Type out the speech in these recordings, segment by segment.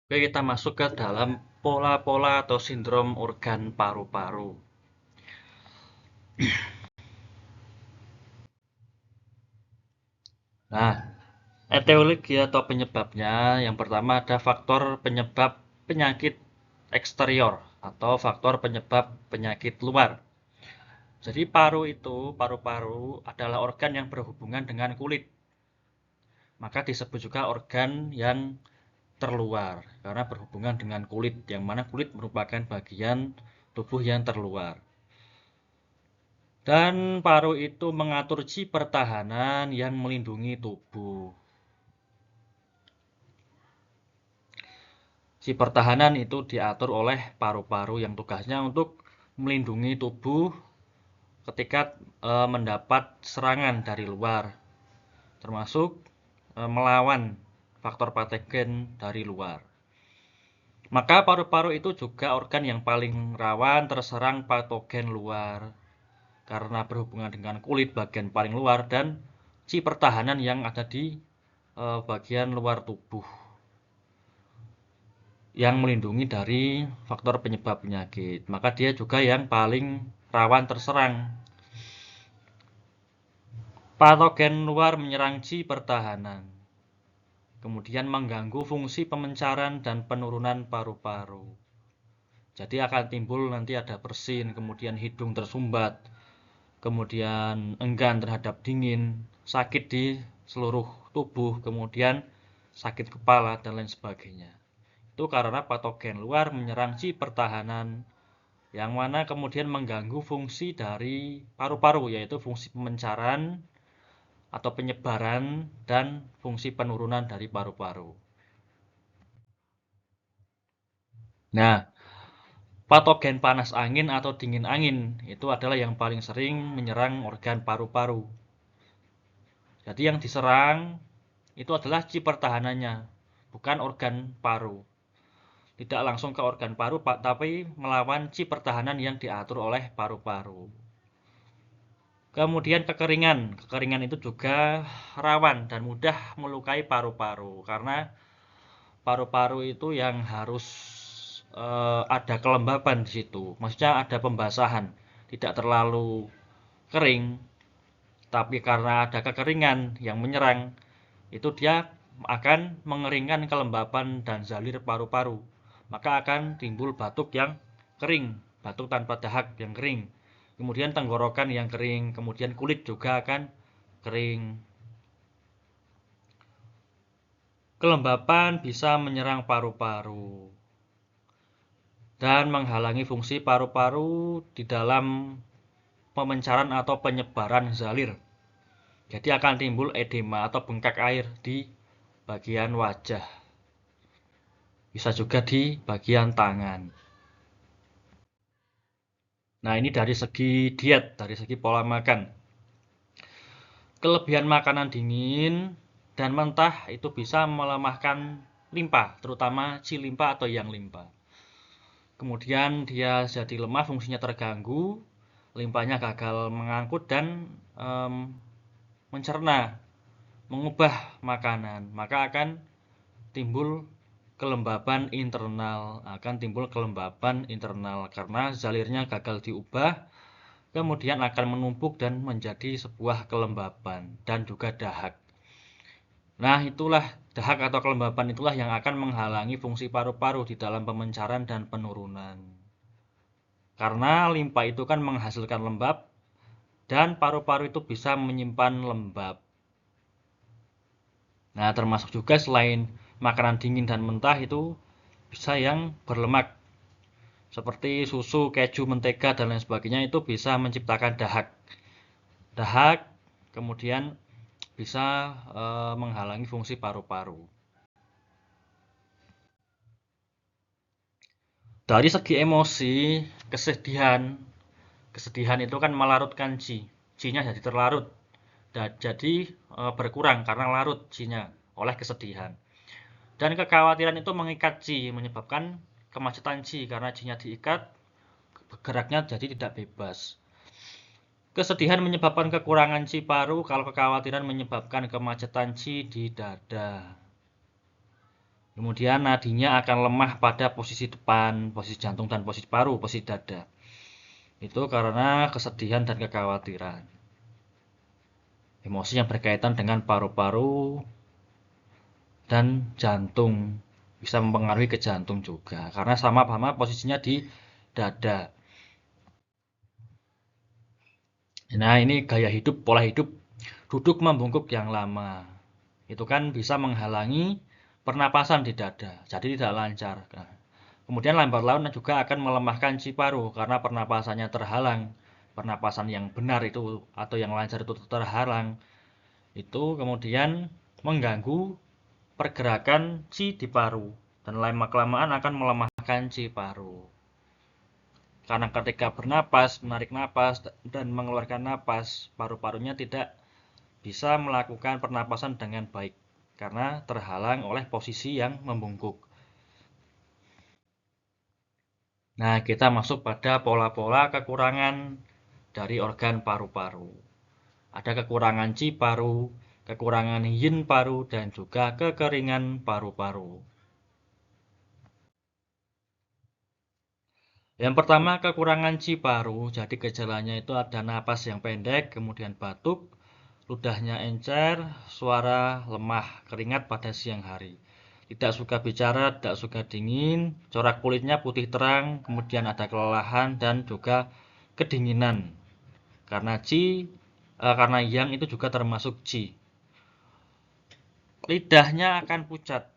Oke, kita masuk ke dalam pola-pola atau sindrom organ paru-paru. Nah, etiologi atau penyebabnya, yang pertama ada faktor penyebab penyakit eksterior atau faktor penyebab penyakit luar. Jadi paru-paru adalah organ yang berhubungan dengan kulit. Maka disebut juga organ yang terluar karena berhubungan dengan kulit, yang mana kulit merupakan bagian tubuh yang terluar. Dan paru itu mengatur ci pertahanan yang melindungi tubuh. Ci pertahanan itu diatur oleh paru-paru yang tugasnya untuk melindungi tubuh ketika mendapat serangan dari luar, termasuk melawan faktor patogen dari luar. Maka paru-paru itu juga organ yang paling rawan terserang patogen luar karena berhubungan dengan kulit bagian paling luar dan ci pertahanan yang ada di bagian luar tubuh yang melindungi dari faktor penyebab penyakit. Maka dia juga yang paling rawan terserang. Patogen luar menyerang ci pertahanan, kemudian mengganggu fungsi pemencaran dan penurunan paru-paru. Jadi akan timbul nanti ada bersin, kemudian hidung tersumbat, kemudian enggan terhadap dingin, sakit di seluruh tubuh, kemudian sakit kepala, dan lain sebagainya. Itu karena patogen luar menyerang ci pertahanan, yang mana kemudian mengganggu fungsi dari paru-paru, yaitu fungsi pemencaran atau penyebaran dan fungsi penurunan dari paru-paru. Nah, patogen panas angin atau dingin angin itu adalah yang paling sering menyerang organ paru-paru. Jadi yang diserang itu adalah ci pertahanannya, bukan organ paru. Tidak langsung ke organ paru, tapi melawan ci pertahanan yang diatur oleh paru-paru. Kemudian kekeringan. Kekeringan itu juga rawan dan mudah melukai paru-paru karena paru-paru itu yang harus ada kelembaban di situ. Maksudnya ada pembasahan, tidak terlalu kering, tapi karena ada kekeringan yang menyerang, itu dia akan mengeringkan kelembapan dan zalir paru-paru. Maka akan timbul batuk yang kering, batuk tanpa dahak yang kering. Kemudian tenggorokan yang kering, kemudian kulit juga akan kering. Kelembapan bisa menyerang paru-paru dan menghalangi fungsi paru-paru di dalam pemencaran atau penyebaran zalir. Jadi akan timbul edema atau bengkak air di bagian wajah. Bisa juga di bagian tangan. Nah, ini dari segi diet, dari segi pola makan. Kelebihan makanan dingin dan mentah itu bisa melemahkan limpa, terutama ci limpa atau yang limpa. Kemudian dia jadi lemah, fungsinya terganggu, limpanya gagal mengangkut dan mencerna, mengubah makanan. Maka akan timbul kelembaban internal karena zalirnya gagal diubah, kemudian akan menumpuk dan menjadi sebuah kelembaban dan juga dahak. Nah, itulah dahak atau kelembaban itulah yang akan menghalangi fungsi paru-paru di dalam pemencaran dan penurunan. Karena limpa itu kan menghasilkan lembab dan paru-paru itu bisa menyimpan lembab. Nah, termasuk juga selain makanan dingin dan mentah itu bisa yang berlemak seperti susu, keju, mentega dan lain sebagainya itu bisa menciptakan dahak. Dahak kemudian bisa menghalangi fungsi paru-paru. Dari segi emosi, kesedihan, kesedihan itu kan melarutkan ci. Ci-nya jadi terlarut. Jadi berkurang karena larut ci-nya oleh kesedihan. Dan kekhawatiran itu mengikat ci, menyebabkan kemacetan ci karena ci-nya diikat, geraknya jadi tidak bebas. Kesedihan menyebabkan kekurangan ci paru, kalau kekhawatiran menyebabkan kemacetan ci di dada. Kemudian nadinya akan lemah pada posisi depan, posisi jantung dan posisi paru, posisi dada. Itu karena kesedihan dan kekhawatiran. Emosi yang berkaitan dengan paru-paru dan jantung bisa mempengaruhi ke jantung juga karena sama-sama posisinya di dada. Nah, ini gaya hidup, pola hidup duduk membungkuk yang lama. Itu kan bisa menghalangi pernapasan di dada, jadi tidak lancar. Nah, kemudian lambat laun juga akan melemahkan paru karena pernapasannya terhalang. Pernapasan yang benar itu atau yang lancar itu terhalang. Itu kemudian mengganggu pergerakan di paru dan lama-kelamaan akan melemahkan paru. Karena ketika bernapas, menarik napas dan mengeluarkan napas, paru-parunya tidak bisa melakukan pernapasan dengan baik karena terhalang oleh posisi yang membungkuk. Nah, kita masuk pada pola-pola kekurangan dari organ paru-paru. Ada kekurangan paru, kekurangan yin paru, dan juga kekeringan paru-paru. Yang pertama, kekurangan paru. Jadi gejalanya itu ada napas yang pendek, kemudian batuk, ludahnya encer, suara lemah, keringat pada siang hari. Tidak suka bicara, tidak suka dingin, corak kulitnya putih terang, kemudian ada kelelahan dan juga kedinginan. Karena yang itu juga termasuk qi. Lidahnya akan pucat,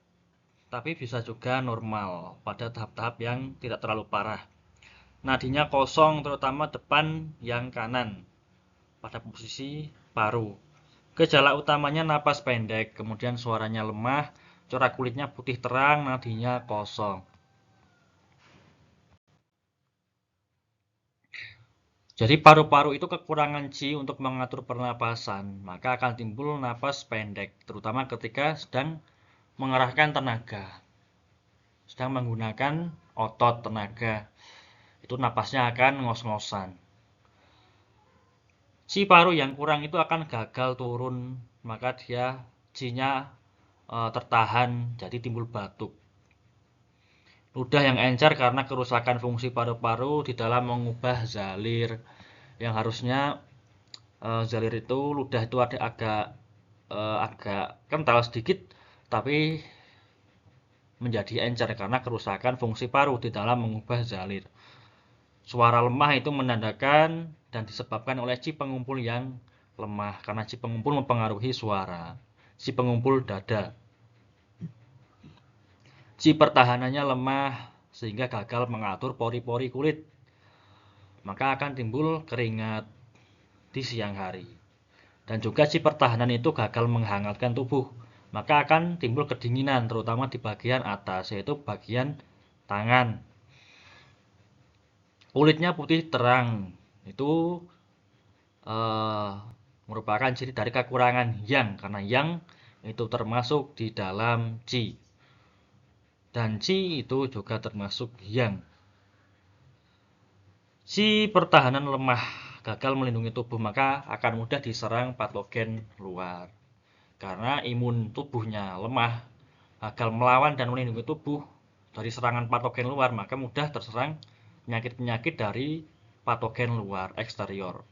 tapi bisa juga normal pada tahap-tahap yang tidak terlalu parah. Nadinya kosong terutama depan yang kanan pada posisi paru. Gejala utamanya napas pendek, kemudian suaranya lemah, corak kulitnya putih terang, nadinya kosong. Jadi paru-paru itu kekurangan qi untuk mengatur pernapasan, maka akan timbul napas pendek, terutama ketika sedang mengerahkan tenaga, sedang menggunakan otot tenaga. Itu napasnya akan ngos-ngosan. Paru yang kurang itu akan gagal turun, maka dia qi-nya tertahan, jadi timbul batuk. Ludah yang encer karena kerusakan fungsi paru-paru di dalam mengubah zalir. Yang harusnya zalir itu ludah itu ada agak kental sedikit, tapi menjadi encer karena kerusakan fungsi paru di dalam mengubah zalir. Suara lemah itu menandakan dan disebabkan oleh pengumpul yang lemah karena pengumpul mempengaruhi suara. Pengumpul dada. Pertahanannya lemah sehingga gagal mengatur pori-pori kulit. Maka akan timbul keringat di siang hari. Dan juga pertahanan itu gagal menghangatkan tubuh. Maka akan timbul kedinginan terutama di bagian atas yaitu bagian tangan. Kulitnya putih terang. Itu merupakan ciri dari kekurangan yang karena yang itu termasuk di dalam qi. Dan qi itu juga termasuk yang. Pertahanan lemah, gagal melindungi tubuh, maka akan mudah diserang patogen luar. Karena imun tubuhnya lemah, gagal melawan dan melindungi tubuh dari serangan patogen luar, maka mudah terserang penyakit-penyakit dari patogen luar eksterior.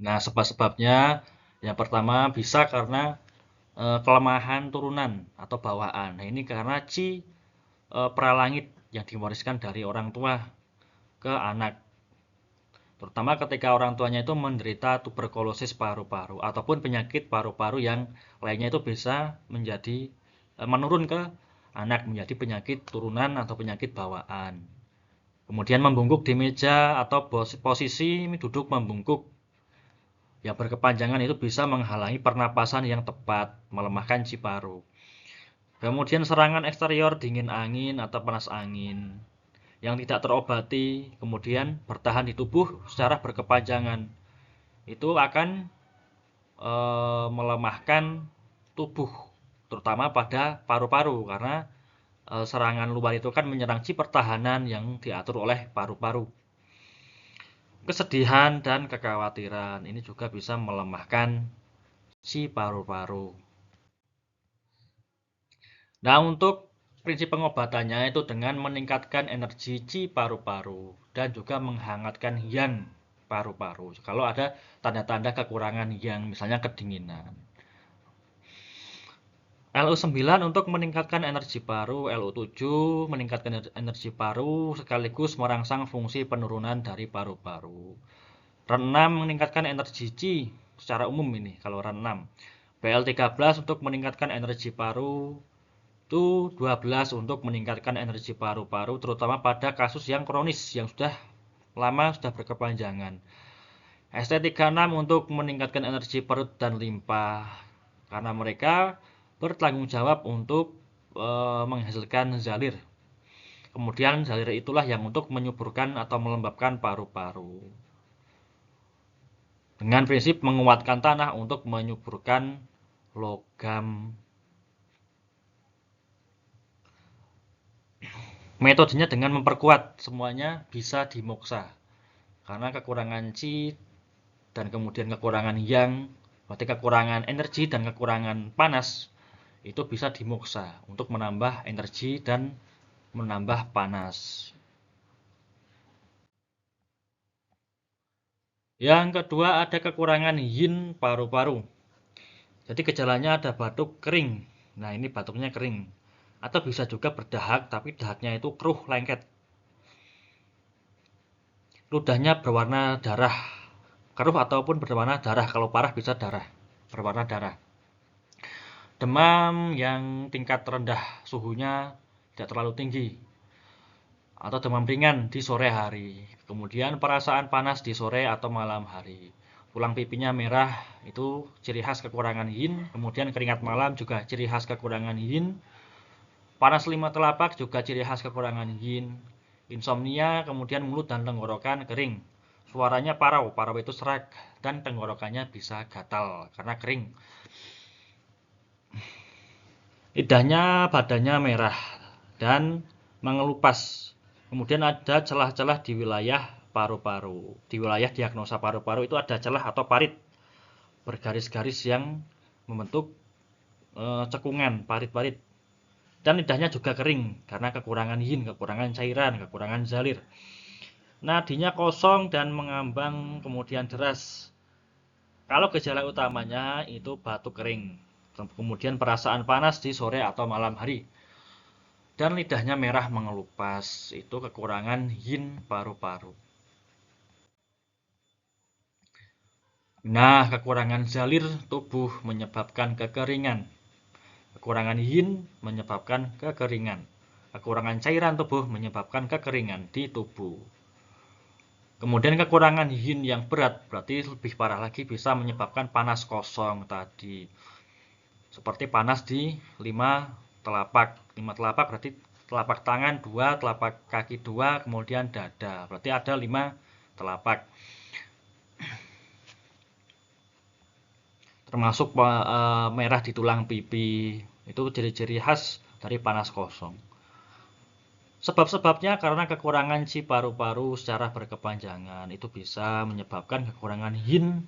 Nah, sebab-sebabnya yang pertama bisa karena kelemahan turunan atau bawaan. Nah, ini karena pralangit yang diwariskan dari orang tua ke anak. Terutama ketika orang tuanya itu menderita tuberkulosis paru-paru ataupun penyakit paru-paru yang lainnya itu bisa menjadi menurun ke anak menjadi penyakit turunan atau penyakit bawaan. Kemudian membungkuk di meja atau posisi duduk membungkuk yang berkepanjangan itu bisa menghalangi pernapasan yang tepat, melemahkan paru. Kemudian serangan eksterior dingin angin atau panas angin yang tidak terobati, kemudian bertahan di tubuh secara berkepanjangan. Itu akan melemahkan tubuh, terutama pada paru-paru karena serangan luar itu kan menyerang pertahanan yang diatur oleh paru-paru. Kesedihan dan kekhawatiran ini juga bisa melemahkan si paru-paru. Nah, untuk prinsip pengobatannya itu dengan meningkatkan energi ci paru-paru dan juga menghangatkan yang paru-paru. Kalau ada tanda-tanda kekurangan yang misalnya kedinginan. LU9 untuk meningkatkan energi paru, LU7 meningkatkan energi paru sekaligus merangsang fungsi penurunan dari paru-paru. REN6 meningkatkan energi ci secara umum ini kalau REN6. BL13 untuk meningkatkan energi paru, itu 12 untuk meningkatkan energi paru-paru terutama pada kasus yang kronis yang sudah lama sudah berkepanjangan. ST36 untuk meningkatkan energi perut dan limpa karena mereka bertanggung jawab untuk menghasilkan zalir. Kemudian zalir itulah yang untuk menyuburkan atau melembabkan paru-paru. Dengan prinsip menguatkan tanah untuk menyuburkan logam. Metodenya dengan memperkuat, semuanya bisa dimoksa. Karena kekurangan Qi dan kemudian kekurangan Yang, berarti kekurangan energi dan kekurangan panas, itu bisa dimoksa untuk menambah energi dan menambah panas. Yang kedua ada kekurangan Yin paru-paru. Jadi gejalanya ada batuk kering. Nah ini batuknya kering. Atau bisa juga berdahak, tapi dahaknya itu keruh lengket. Ludahnya berwarna darah. Keruh ataupun berwarna darah. Kalau parah bisa darah. Berwarna darah. Demam yang tingkat rendah suhunya tidak terlalu tinggi. Atau demam ringan di sore hari. Kemudian perasaan panas di sore atau malam hari. Tulang pipinya merah itu ciri khas kekurangan yin. Kemudian keringat malam juga ciri khas kekurangan yin. Panas lima telapak juga ciri khas kekurangan yin. Insomnia, kemudian mulut dan tenggorokan kering. Suaranya parau, parau itu serak dan tenggorokannya bisa gatal karena kering. Lidahnya, badannya merah dan mengelupas. Kemudian ada celah-celah di wilayah paru-paru. Di wilayah diagnosa paru-paru itu ada celah atau parit bergaris-garis yang membentuk cekungan, parit-parit. Dan lidahnya juga kering karena kekurangan yin, kekurangan cairan, kekurangan zalir. Nadinya kosong dan mengambang kemudian deras. Kalau gejala utamanya itu batuk kering. Kemudian perasaan panas di sore atau malam hari. Dan lidahnya merah mengelupas. Itu kekurangan yin paru-paru. Nah, kekurangan zalir tubuh menyebabkan kekeringan. Kekurangan yin menyebabkan kekeringan. Kekurangan cairan tubuh menyebabkan kekeringan di tubuh. Kemudian kekurangan yin yang berat berarti lebih parah lagi bisa menyebabkan panas kosong tadi. Seperti panas di 5 telapak. 5 telapak berarti telapak tangan 2, telapak kaki 2, kemudian dada. Berarti ada 5 telapak. Termasuk merah di tulang pipi. Itu ciri-ciri khas dari panas kosong. Sebab-sebabnya karena kekurangan Qi paru-paru secara berkepanjangan itu bisa menyebabkan kekurangan yin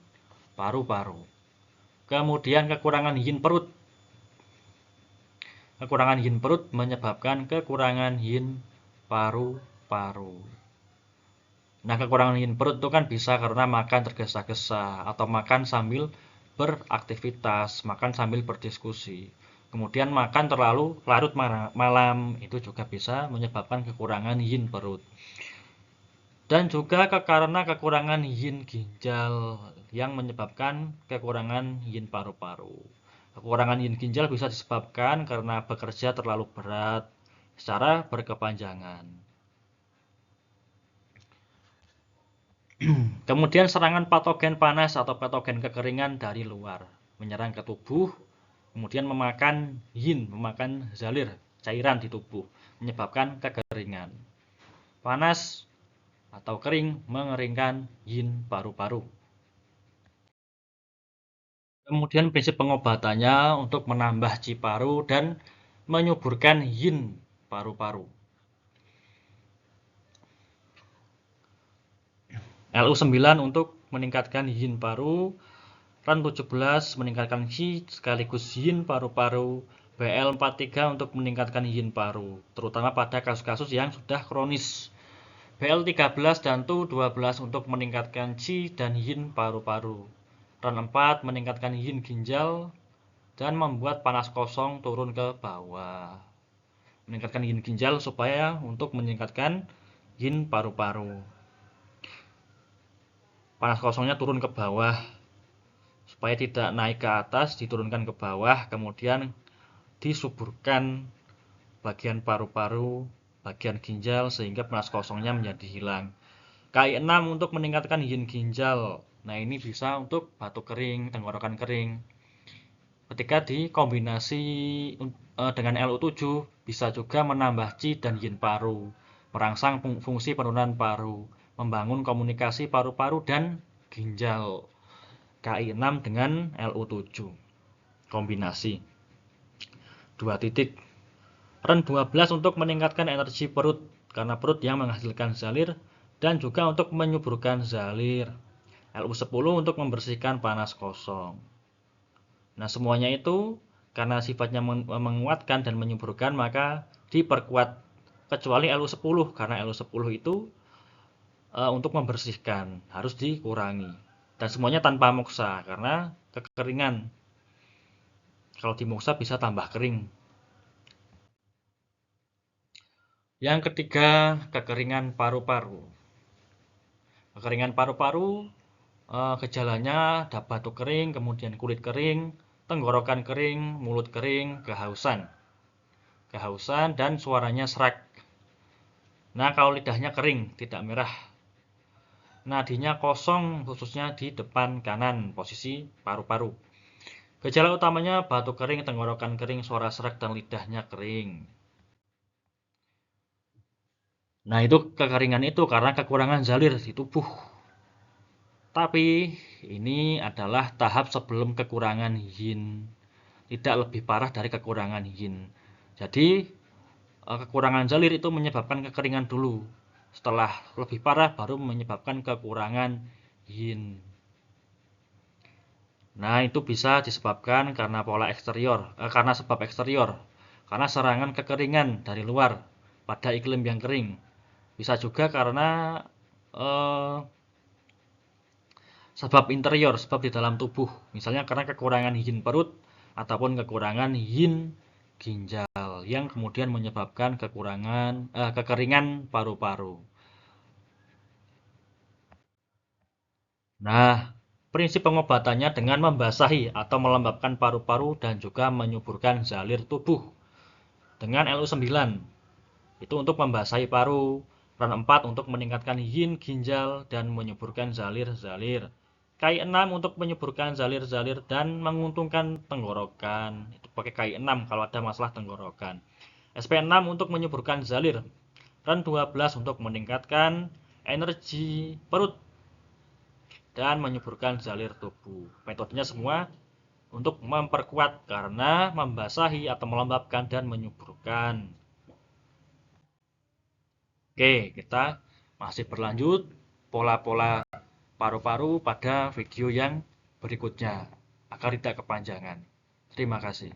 paru-paru. Kemudian kekurangan yin perut. Kekurangan yin perut menyebabkan kekurangan yin paru-paru. Nah, kekurangan yin perut itu kan bisa karena makan tergesa-gesa atau makan sambil beraktivitas, makan sambil berdiskusi. Kemudian makan terlalu larut malam, itu juga bisa menyebabkan kekurangan yin perut. Dan juga karena kekurangan yin ginjal yang menyebabkan kekurangan yin paru-paru. Kekurangan yin ginjal bisa disebabkan karena bekerja terlalu berat secara berkepanjangan. Kemudian serangan patogen panas atau patogen kekeringan dari luar menyerang ke tubuh, kemudian memakan yin, memakan zalir, cairan di tubuh, menyebabkan kekeringan. Panas atau kering mengeringkan yin paru-paru. Kemudian prinsip pengobatannya untuk menambah Qi paru dan menyuburkan yin paru-paru. LU9 untuk meningkatkan yin paru, Ran 17 meningkatkan Qi sekaligus yin paru-paru. BL43 untuk meningkatkan yin paru, terutama pada kasus-kasus yang sudah kronis. BL13 dan Tu12 untuk meningkatkan Qi dan yin paru-paru. Ran 4 meningkatkan yin ginjal dan membuat panas kosong turun ke bawah. Meningkatkan yin ginjal supaya untuk meningkatkan yin paru-paru. Panas kosongnya turun ke bawah supaya tidak naik ke atas, diturunkan ke bawah, kemudian disuburkan bagian paru-paru, bagian ginjal sehingga panas kosongnya menjadi hilang. KI6 untuk meningkatkan yin ginjal. Nah, ini bisa untuk batuk kering, tenggorokan kering. Ketika dikombinasi dengan LU7 bisa juga menambah Qi dan yin paru, merangsang fungsi penurunan paru, membangun komunikasi paru-paru dan ginjal. KI6 dengan LU7 kombinasi. 2 titik. Ren 12 untuk meningkatkan energi perut karena perut yang menghasilkan zalir dan juga untuk menyuburkan zalir. LU10 untuk membersihkan panas kosong. Nah, semuanya itu karena sifatnya menguatkan dan menyuburkan maka diperkuat, kecuali LU10 karena LU10 itu untuk membersihkan harus dikurangi. Dan semuanya tanpa moksa karena kekeringan. Kalau dimoksa bisa tambah kering. Yang ketiga, kekeringan paru-paru. Kekeringan paru-paru gejalanya ada batuk kering, kemudian kulit kering, tenggorokan kering, mulut kering, kehausan dan suaranya serak. Nah, kalau lidahnya kering, tidak merah. Nadinya kosong khususnya di depan kanan posisi paru-paru. Gejala utamanya batuk kering, tenggorokan kering, suara serak dan lidahnya kering. Nah, itu kekeringan itu karena kekurangan zalir di tubuh. Tapi ini adalah tahap sebelum kekurangan yin. Tidak lebih parah dari kekurangan yin. Jadi kekurangan zalir itu menyebabkan kekeringan dulu. Setelah lebih parah baru menyebabkan kekurangan yin. Nah, itu bisa disebabkan karena pola eksterior, karena sebab eksterior. Karena serangan kekeringan dari luar pada iklim yang kering. Bisa juga karena sebab interior, sebab di dalam tubuh. Misalnya karena kekurangan yin perut ataupun kekurangan yin ginjal yang kemudian menyebabkan kekeringan paru-paru. Nah, prinsip pengobatannya dengan membasahi atau melembabkan paru-paru dan juga menyuburkan zalir tubuh dengan LU9. Itu untuk membasahi paru. Ran 4 untuk meningkatkan yin ginjal dan menyuburkan zalir-zalir. KI6 untuk menyuburkan zalir-zalir dan menguntungkan tenggorokan. Itu pakai KI6 kalau ada masalah tenggorokan. SP6 untuk menyuburkan zalir. Ran 12 untuk meningkatkan energi perut dan menyuburkan zalir tubuh. Metodenya semua untuk memperkuat karena membasahi atau melembabkan dan menyuburkan. Oke, kita masih berlanjut pola-pola paru-paru pada video yang berikutnya agar tidak kepanjangan. Terima kasih.